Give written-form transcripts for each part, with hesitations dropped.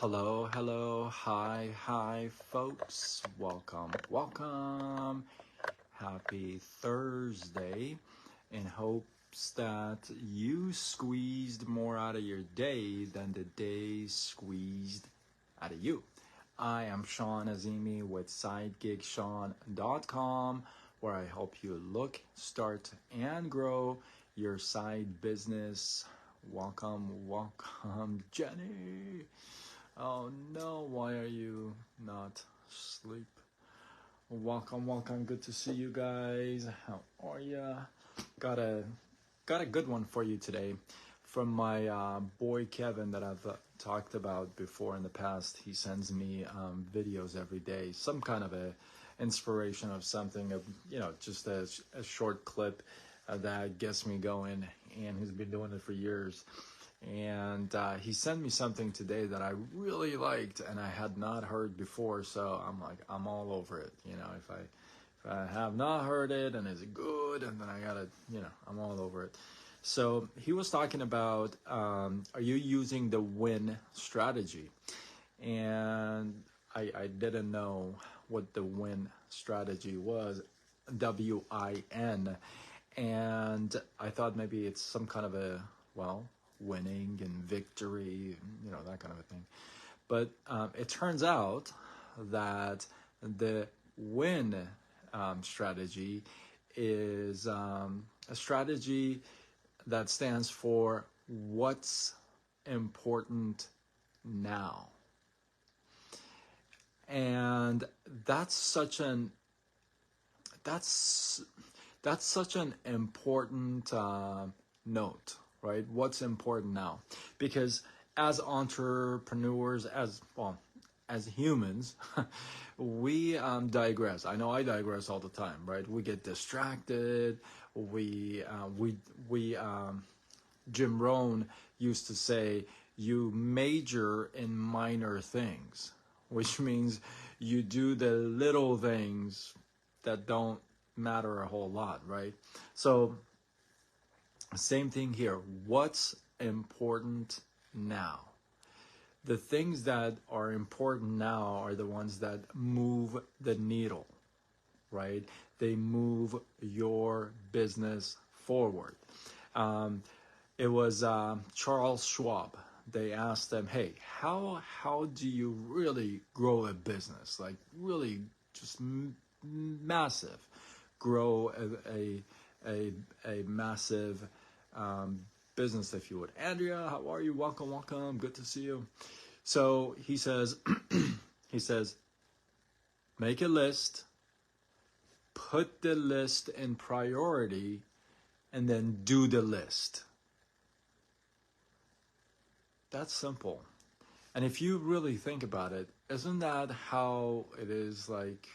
Hello, hi, folks. Welcome. Happy Thursday. In hopes that you squeezed more out of your day than the day squeezed out of you. I am Sean Azimi with SideGigSean.com, where I help you look, start, and grow your side business. Welcome, Jenny. Oh no, why are you not asleep? Welcome. Good to see you guys. How are ya? Got a good one for you today from my boy Kevin that I've talked about before in the past. He sends me videos every day, some kind of a inspiration of something, just a short clip that gets me going, and he's been doing it for years. And he sent me something today that I really liked and I had not heard before, so I'm like, I'm all over it. If I have not heard it and is it good, and then I gotta, I'm all over it. So he was talking about, are you using the WIN strategy? And I didn't know what the WIN strategy was, WIN, and I thought maybe it's some kind of winning and victory, that kind of a thing. But it turns out that the WIN strategy is a strategy that stands for what's important now. And that's such an important note, right? What's important now? Because as entrepreneurs, as humans, we digress. I know I digress all the time, right? We get distracted. Jim Rohn used to say, you major in minor things, which means you do the little things that don't matter a whole lot, right? So same thing here. What's important now? The things that are important now are the ones that move the needle, right? They move your business forward. It was Charles Schwab. They asked them, hey, how do you really grow a business? Like really just massive. Grow a massive business, if you would. Andrea, how are you? Welcome. Good to see you. So he says, make a list, put the list in priority, and then do the list. That's simple. And if you really think about it, isn't that how it is like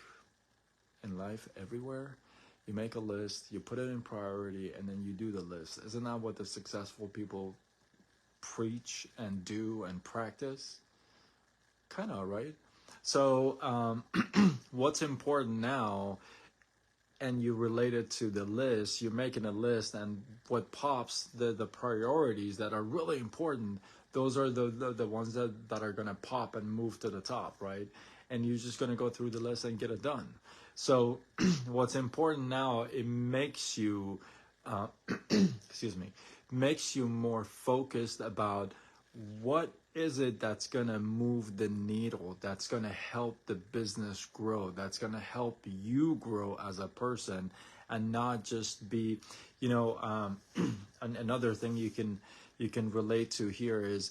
in life everywhere? You make a list, you put it in priority, and then you do the list. Isn't that what the successful people preach and do and practice? Kind of, right? So what's important now, and you relate it to the list, you're making a list, and what pops, the priorities that are really important, those are the ones that are going to pop and move to the top, right? And you're just going to go through the list and get it done. So what's important now, it makes you, makes you more focused about what is it that's going to move the needle, that's going to help the business grow, that's going to help you grow as a person, and not just be, another thing you can relate to here is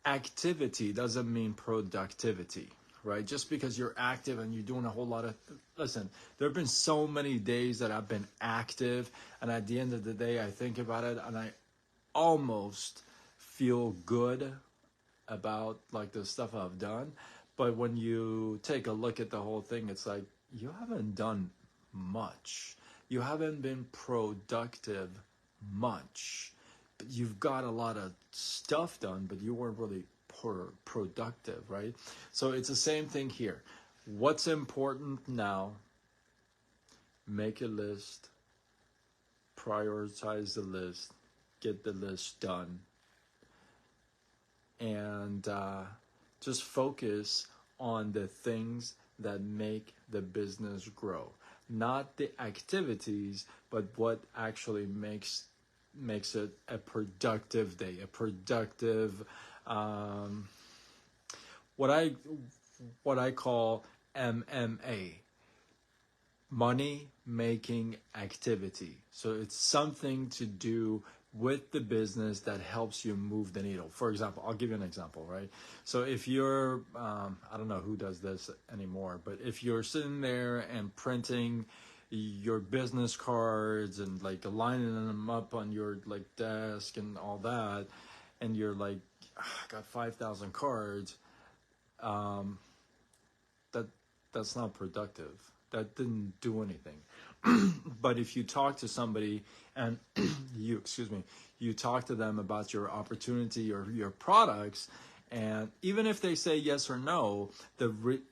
activity doesn't mean productivity, right? Just because you're active and you're doing a whole lot of, listen, there have been so many days that I've been active, and at the end of the day, I think about it and I almost feel good about like the stuff I've done. But when you take a look at the whole thing, it's like you haven't done much. You haven't been productive much. But you've got a lot of stuff done, but you weren't really productive, right? So it's the same thing here. What's important now? Make a list, prioritize the list, get the list done. and just focus on the things that make the business grow, not the activities, but what actually makes it a productive day, a productive what I call MMA, money making activity. So it's something to do with the business that helps you move the needle. For example, I'll give you an example, right? So if you're, I don't know who does this anymore, but if you're sitting there and printing your business cards and like lining them up on your like desk and all that, and you're like, "Ah, I got 5,000 cards," um, that that's not productive. That didn't do anything. But if you talk to somebody and you talk to them about your opportunity or your products, and even if they say yes or no,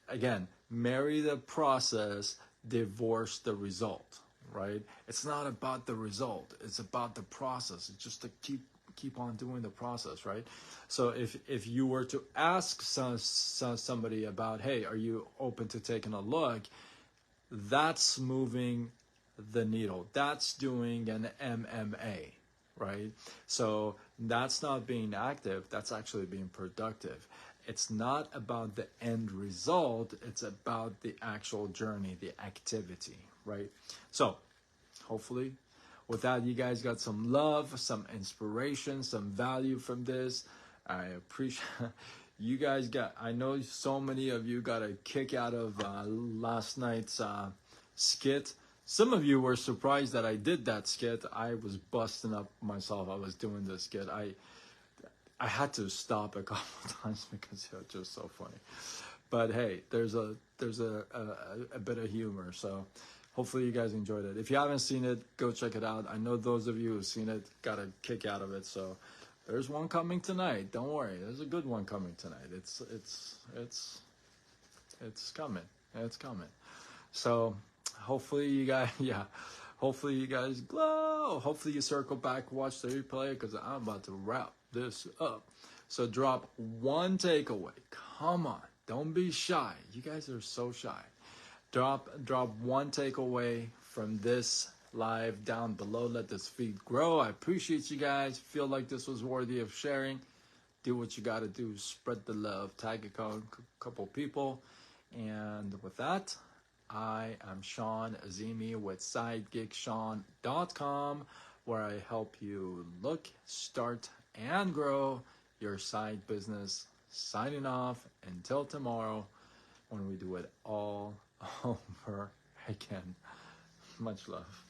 again, marry the process, divorce the result, right? It's not about the result, it's about the process. It's just to keep on doing the process, right? So if you were to ask somebody about, hey, are you open to taking a look, that's moving the needle. That's doing an MMA, right? So that's not being active, that's actually being productive. It's not about the end result, it's about the actual journey, the activity, right? So hopefully with that, you guys got some love, some inspiration, some value from this. I appreciate you guys I know so many of you got a kick out of last night's skit. Some of you were surprised that I did that skit. I was busting up myself. I was doing this skit. I had to stop a couple times because it was just so funny. But hey, there's a bit of humor. So hopefully you guys enjoyed it. If you haven't seen it, go check it out. I know those of you who've seen it got a kick out of it. So there's one coming tonight. Don't worry. There's a good one coming tonight. It's coming. It's coming. So hopefully you guys, yeah. Hopefully you guys glow. Hopefully you circle back, watch the replay, because I'm about to wrap this up. So drop one takeaway. Come on. Don't be shy. You guys are so shy. Drop one takeaway from this live down below. Let this feed grow. I appreciate you guys. Feel like this was worthy of sharing. Do what you got to do. Spread the love. Tag a couple people. And with that, I am Sean Azimi with SideGigSean.com, where I help you look, start, and grow your side business. Signing off until tomorrow when we do it all over again. Much love.